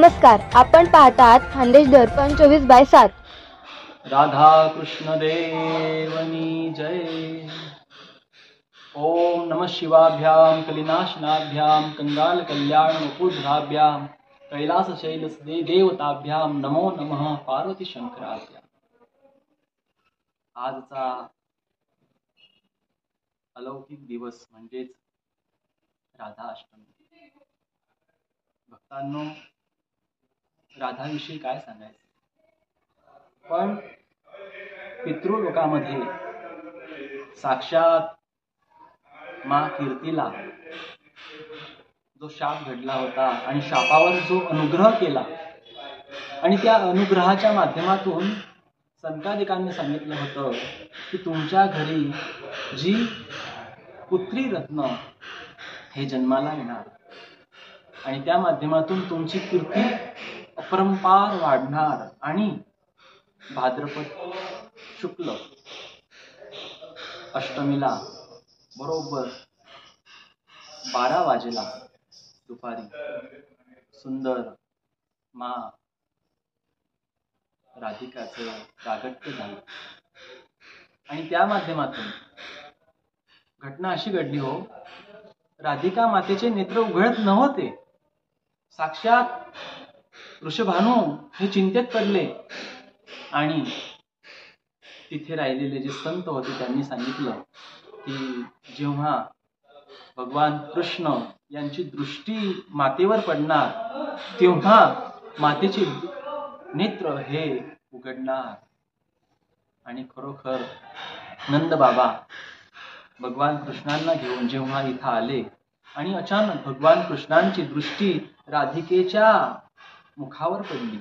नमस्कार, आपण पाहतात खानदेश दर्पण 24/7. राधा कृष्ण देवनी जय. ओम नमः शिवाभ्याम कलिनाशनाभ्याम कंगाल कल्याण मुकुधराभ्याम कैलास शैल देवताभ्याम नमो नमः पार्वती शंकराभ्याम. आजचा अलौकिक दिवस म्हणजेच राधा अष्टमी. भक्तांनो, राधाविषयी काय सांगायचं, पण पितृलोकामध्ये साक्षात माँ कीर्तीला जो शाप घडला होता आणि शापावर जो अनुग्रह केला आणि त्या अनुग्रहाच्या माध्यमातून संतादिकांनी सांगितलं होतं की तुमच्या घरी जी पुत्री रत्न हे जन्माला येणार आणि त्या माध्यमातून तुमची कीर्ती अपरंपार वाढणार. आणि भाद्रपद शुक्ल अष्टमीला बरोबर 12 वाजेला दुपारी सुंदर मा राधिकाचं प्रागट्य झालं आणि त्या माध्यमातून घटना अशी घडली हो, राधिका मातेचे नेत्र उघडत नव्हते. साक्षात ऋषभानू हे चिंतेत पडले आणि तिथे राहिलेले जे संत होते त्यांनी सांगितलं की जेव्हा भगवान कृष्ण यांची दृष्टी मातेवर पडणार तेव्हा मातेचे नेत्र हे उघडणार. आणि खरोखर नंद बाबा भगवान कृष्णांना घेऊन जेव्हा इथं आले आणि अचानक भगवान कृष्णांची दृष्टी राधिकेच्या मुखावर पडली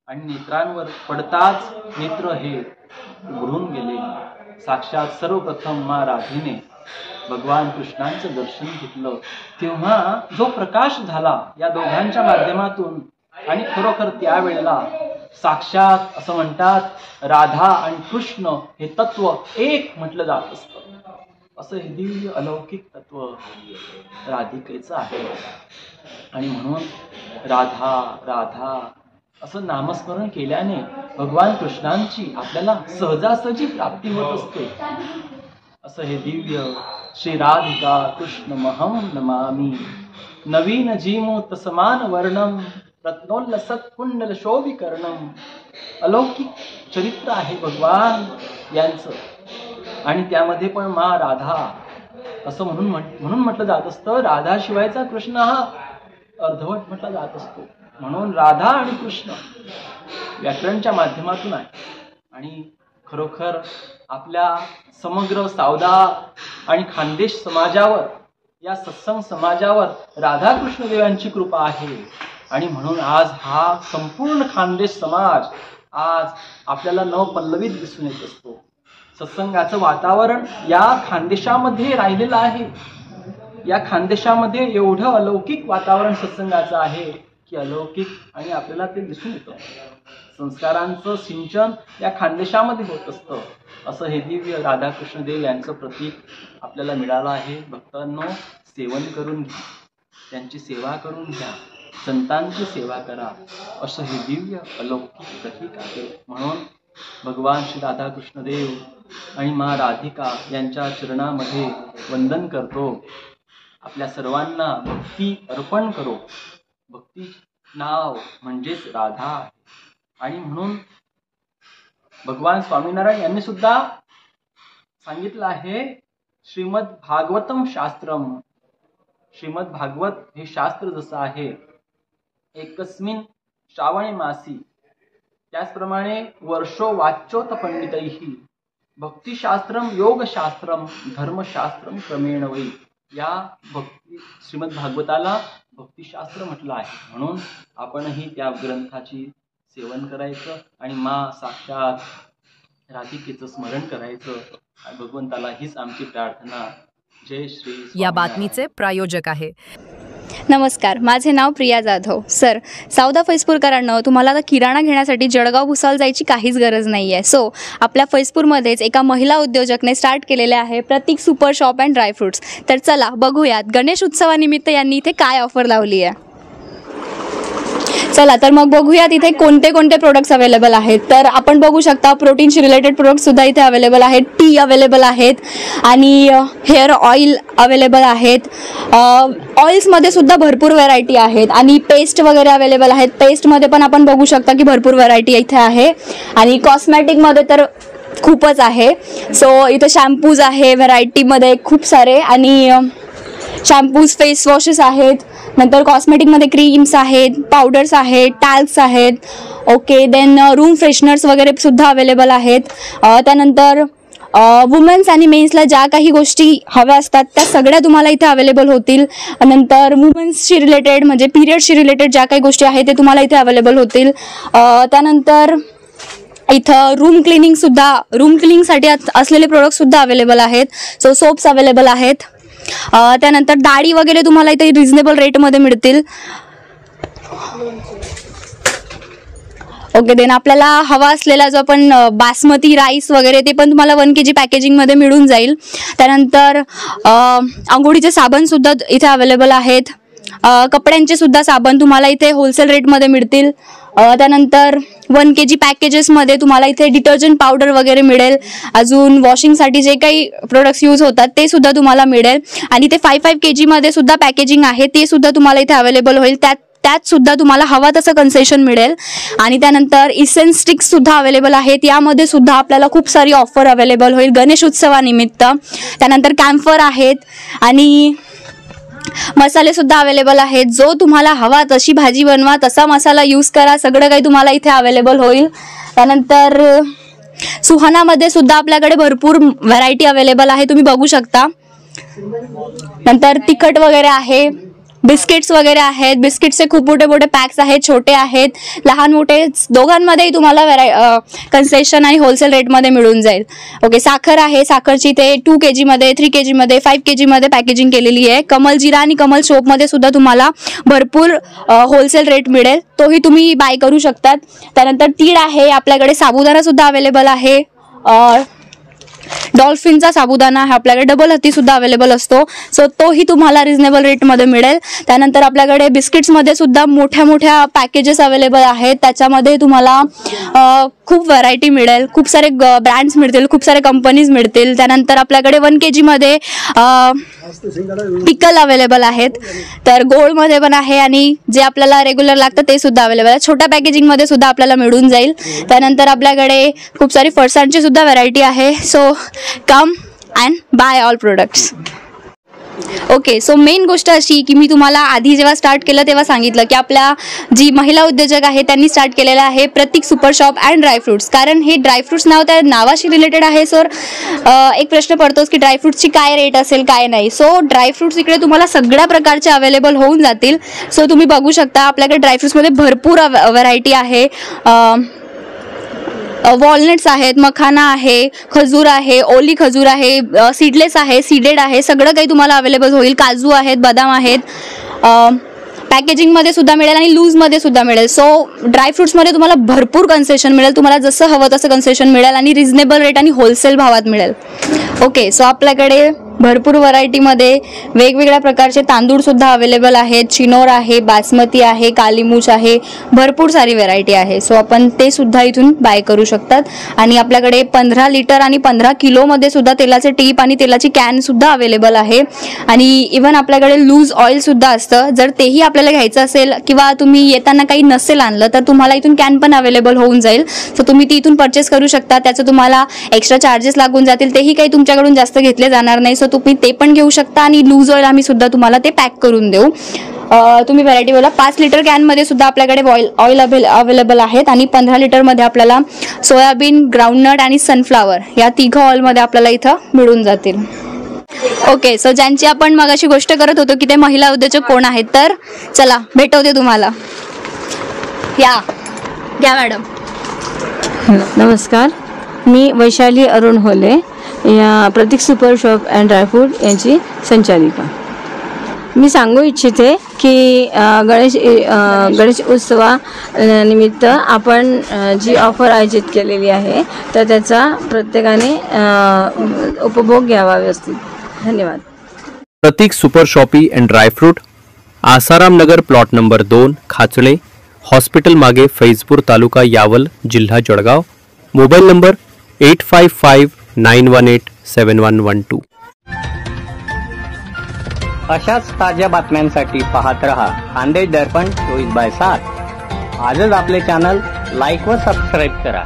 आणि नेत्रांवर पडताच नेत्र हे उघडून गेले. साक्षात सर्वप्रथम मा राधेने भगवान कृष्णांचं दर्शन घेतलं. तेव्हा जो प्रकाश झाला या दोघांच्या माध्यमातून, आणि खरोखर त्यावेळेला साक्षात असं म्हणतात राधा आणि कृष्ण हे तत्व एक म्हटलं जात असतं. असं हे दिव्य अलौकिक तत्व राधिकेचं आहे. आणि म्हणून राधा राधा असं नामस्मरण केल्याने भगवान कृष्णांची आपल्याला सहजासहजी प्राप्ती होत असते. असं हे दिव्य श्री राधिका कृष्णमहं नमामि. नवीन जीमूत समान वर्णम रत्नोल्लसत् कुंडल शोभिकर्णम. अलौकिक चरित्र आहे भगवान यांचं. आणि त्यामध्ये पण मा राधा असं म्हणून म्हटलं जात असतं. राधाशिवायचा कृष्ण हा अर्धवट म्हटला जात असतो. म्हणून राधा आणि कृष्ण व्याकरणच्या माध्यमातून आहे. आणि खरोखर आपल्या समग्र सावदा आणि खानदेश समाजावर, या सत्संग समाजावर राधाकृष्ण देवांची कृपा आहे. आणि म्हणून आज हा संपूर्ण खानदेश समाज आज आपल्याला नवपल्लवीत दिसून येत असतो. सत्संगाचं वातावरण या खानदेशामध्ये राहिलेलं आहे. या खानदेशामध्ये एवढं अलौकिक वातावरण सत्संगाचं आहे की अलौकिक, आणि आपल्याला ते दिसून येतं. संस्कारांचं सिंचन या खानदेशामध्ये होत असतं. असं हे दिव्य राधाकृष्ण देव यांचं प्रतीक आपल्याला मिळालं आहे. भक्तांनो, सेवन करून घ्या, त्यांची सेवा करून घ्या, संतांची सेवा करा. असं हे दिव्य अलौकिक प्रतीक आहे. म्हणून भगवान श्री राधाकृष्ण देव आणि मा राधिका यांच्या चरणामध्ये वंदन करतो. आपल्या सर्वांना भक्ती अर्पण करो. भक्ती नाव म्हणजेच राधा आहे. आणि म्हणून भगवान स्वामीनारायण यांनी सुद्धा सांगितलं आहे श्रीमद भागवतम शास्त्रम. श्रीमद भागवत हे शास्त्र जसं आहे एकस्मिन श्रावणे मासी, त्याचप्रमाणे वर्षो वाच्योत पंडितैहि भक्तिशास्त्रम योगशास्त्रम धर्मशास्त्रम क्रमेण वै. या श्रीमद भागवताला भक्तिशास्त्र म्हटलं आहे. म्हणून आपणही त्या ग्रंथाची सेवन करायचं आणि मा साक्षात राधिकेचं स्मरण करायचं. भगवंताला हीच आमची प्रार्थना. जय श्री. या बातमीचे प्रायोजक आहे. नमस्कार, माझे नाव प्रिया जाधव. सर, सावदा फैजपूरकरांनो, तुम्हाला आता किराणा घेण्यासाठी जळगाव भुसावळ जायची काहीच गरज नाही आहे. सो आपल्या फैजपूरमध्येच एका महिला उद्योजकने स्टार्ट केलेले आहे प्रतीक सुपर शॉप अँड ड्रायफ्रुट्स. तर चला बघूयात गणेश उत्सवानिमित्त यांनी इथे काय ऑफर लावली आहे. चला तर मग बघूयात इथे कोणते कोणते प्रोडक्ट्स अवेलेबल आहेत. तर आपण बघू शकता प्रोटीनशी रिलेटेड प्रोडक्ट सुद्धा इथे अवेलेबल आहेत, टी अवेलेबल आहेत आणि हेअर ऑइल अवेलेबल आहेत. ऑइल्समध्ये सुद्धा भरपूर व्हरायटी आहेत आणि पेस्ट वगैरे अवेलेबल आहेत. पेस्टमध्ये पण आपण बघू शकता की भरपूर व्हरायटी इथे आहे आणि कॉस्मॅटिकमध्ये तर खूपच आहे. सो इथे शॅम्पूज आहे व्हरायटीमध्ये खूप सारे आणि शॅम्पूज, फेस वॉशेस आहेत. नंतर कॉस्मेटिकमध्ये क्रीम्स आहेत, पावडर्स आहेत, टॅल्क्स आहेत. ओके, देन रूम फ्रेशनर्स वगैरे सुद्धा अवेलेबल आहेत. त्यानंतर वुमेन्स आणि मेन्सला ज्या काही गोष्टी हव्या असतात त्या सगळ्या तुम्हाला इथे अवेलेबल होतील. नंतर वुमेन्सशी रिलेटेड म्हणजे पिरियडशी रिलेटेड ज्या काही गोष्टी आहेत ते तुम्हाला इथे अवेलेबल होतील. त्यानंतर इथं रूम क्लिनिंगसाठी असलेले प्रोडक्टसुद्धा अवेलेबल आहेत. सो सोप्स अवेलेबल आहेत. त्यानंतर डाळी वगैरे तुम्हाला इथे रिजनेबल रेटमध्ये मिळतील. ओके, देन आपल्याला हवा असलेला जो आपण बासमती राईस वगैरे ते पण तुम्हाला 1 kg पॅकेजिंगमध्ये मिळून जाईल. त्यानंतर आंघोळीचे साबणसुद्धा इथे अवेलेबल आहेत. कपड्यांचे सुद्धा साबण तुम्हाला इथे होलसेल रेटमध्ये मिळतील. त्यानंतर 1 kg पॅकेजेसमध्ये तुम्हाला इथे डिटर्जंट पावडर वगैरे मिळेल. अजून वॉशिंगसाठी जे काही प्रोडक्ट्स यूज होतात ते सुद्धा तुम्हाला मिळेल. आणि ते 5 kgमध्ये सुद्धा पॅकेजिंग आहे ते सुद्धा तुम्हाला इथे अवेलेबल होईल. त्यात सुद्धा तुम्हाला हवा तसं कन्सेशन मिळेल. आणि त्यानंतर इसेन्स स्टिक्स सुद्धा अवेलेबल आहेत. यामध्ये सुद्धा आपल्याला खूप सारी ऑफर अवेलेबल होईल गणेश उत्सवानिमित्त. त्यानंतर कॅम्फर आहेत आणि मसाले सुद्धा अवेलेबल आहेत. जो तुम्हाला हवा तशी भाजी बनवा, तसा मसाला यूज करा, सगळं काही तुम्हाला इथे अवेलेबल होईल. त्यानंतर सुहानामध्ये सुद्धा आपल्याकडे भरपूर व्हरायटी अवेलेबल आहे, तुम्ही बघू शकता. नंतर तिखट वगैरे आहे, बिस्किट्स वगैरे आहेत. बिस्किट्सचे खूप मोठे मोठे पॅक्स आहेत, छोटे आहेत, लहान मोठे दोघांमध्येही तुम्हाला कन्सेशन आणि होलसेल रेटमध्ये मिळून जाईल. ओके, साखर आहे. साखरची ते 2 kgमध्ये, 3 kgमध्ये, 5 kgमध्ये पॅकेजिंग केलेली आहे. कमल जिरा आणि कमल सोपमध्ये सुद्धा तुम्हाला भरपूर होलसेल रेट मिळेल, तोही तुम्ही बाय करू शकतात. त्यानंतर तीळ आहे. आपल्याकडे साबुदाणा सुद्धा अवेलेबल आहे. डॉल्फिनचा साबुदाणा हा आपल्याकडे डबल हत्ती सुद्धा अवेलेबल असतो. सो तोही तुम्हाला रिजनेबल रेटमध्ये मिळेल. त्यानंतर आपल्याकडे बिस्किट्समध्ये सुद्धा मोठ्या मोठ्या पॅकेजेस अवेलेबल आहेत. त्याच्यामध्ये तुम्हाला खूप व्हरायटी मिळेल, खूप सारे ब्रँड्स मिळतील, खूप सारे कंपनीज मिळतील. त्यानंतर आपल्याकडे 1 kgमध्ये पिकल अवेलेबल आहेत. तर गोल्डमध्ये पण आहे आणि जे आपल्याला रेग्युलर लागतं ते सुद्धा अवेलेबल आहे. छोट्या पॅकेजिंगमध्ये सुद्धा आपल्याला मिळून जाईल. त्यानंतर आपल्याकडे खूप सारी फरसाणची सुद्धा व्हरायटी आहे. So come and buy all products. Okay, so main गोष्ट अशी की मी तुम्हाला आधी जेव्हा स्टार्ट केलं तेव्हा सांगितलं की आपल्या जी महिला उद्योजक आहे त्यांनी स्टार्ट केलेलं आहे प्रतीक सुपर शॉप अँड ड्रायफ्रुट्स. कारण हे ड्रायफ्रुट्स नाव त्या नावाशी रिलेटेड आहे. सर एक प्रश्न पडतोच की ड्रायफ्रुट्सची काय रेट असेल काय नाही. सो ड्रायफ्रुट्स इकडे तुम्हाला सगळ्या प्रकारचे अवेलेबल होऊन जातील. सो तुम्ही बघू शकता आपल्याकडे ड्रायफ्रुट्समध्ये भरपूर व्हरायटी आहे. वॉलनट्स आहेत, मखाना आहे, खजूर आहे, ओली खजूर आहे, सीडलेस आहे, सीडेड आहे, सगळं काही तुम्हाला अवेलेबल होईल. काजू आहेत, बदाम आहेत. पॅकेजिंगमध्ये सुद्धा मिळेल आणि लूजमध्ये सुद्धा मिळेल. सो ड्रायफ्रुट्समध्ये तुम्हाला भरपूर कन्सेशन मिळेल. तुम्हाला जसं हवं तसं कन्सेशन मिळेल आणि रिजनेबल रेट आणि होलसेल भावात मिळेल. ओके, सो आपल्याकडे भरपूर व्हरायटीमध्ये वेगवेगळ्या प्रकारचे तांदूळ सुद्धा अवेलेबल आहेत. चिनोर आहे, बासमती आहे, कालीमूच आहे, भरपूर सारी व्हरायटी आहे. सो आपण ते सुद्धा इथून बाय करू शकतात. आणि आपल्याकडे 15 लिटर आणि 15 किलोमध्ये सुद्धा तेलाचे टीप आणि तेलाची कॅन सुद्धा अवेलेबल आहे. आणि इव्हन आपल्याकडे लूज ऑइल सुद्धा असतं. जर तेही आपल्याला घ्यायचं असेल किंवा तुम्ही येताना काही नसेल आणलं तर तुम्हाला इथून कॅन पण अवेलेबल होऊन जाईल. सो तुम्ही ती इथून परचेस करू शकता. त्याचं तुम्हाला एक्स्ट्रा चार्जेस लागून जातील, तेही काही तुमच्याकडून जास्त घेतले जाणार नाही. सो तुम्ही ते पण घेऊ शकता आणि लूज ऑइल आम्ही सुद्धा तुम्हाला ते पॅक करून देऊ. तुम्ही व्हरायटी बोला. 5 लिटर कॅनमध्ये सुद्धा आपल्याकडे ऑइल अवेलेबल आहेत आणि 15 लिटरमध्ये आपल्याला सोयाबीन, ग्राउंडनट आणि सनफ्लावर या 3 ऑइलमध्ये आपल्याला इथं मिळून जातील. ओके, सो ज्यांची आपण मगाशी गोष्ट करत होतो की ते महिला उद्योजक कोण आहेत, तर चला भेटवते तुम्हाला. या घ्या मॅडम. नमस्कार, मी वैशाली अरुण होले, या प्रतीक सुपर शॉप अँड ड्रायफ्रूट यांची संचालिका. मी सांगू इच्छिते की गणेश उत्सवानिमित्त आपण जी ऑफर आयोजित केलेली आहे तर त्याचा प्रत्येकाने उपभोग घ्यावा व्यवस्थित. धन्यवाद. Prateek super shoppe and dry fruit, Asaram Nagar, plot number 2, Khachale, hospital मागे फैजपूर तालुका यावल जिल्हा जळगाव. Mobile number 8559187112. अशाच ताज्या बातम्यांसाठी पाहत रहा खानदेश दर्पण 24/7. आजच आपले चॅनल लाईक व सबस्क्राईब करा.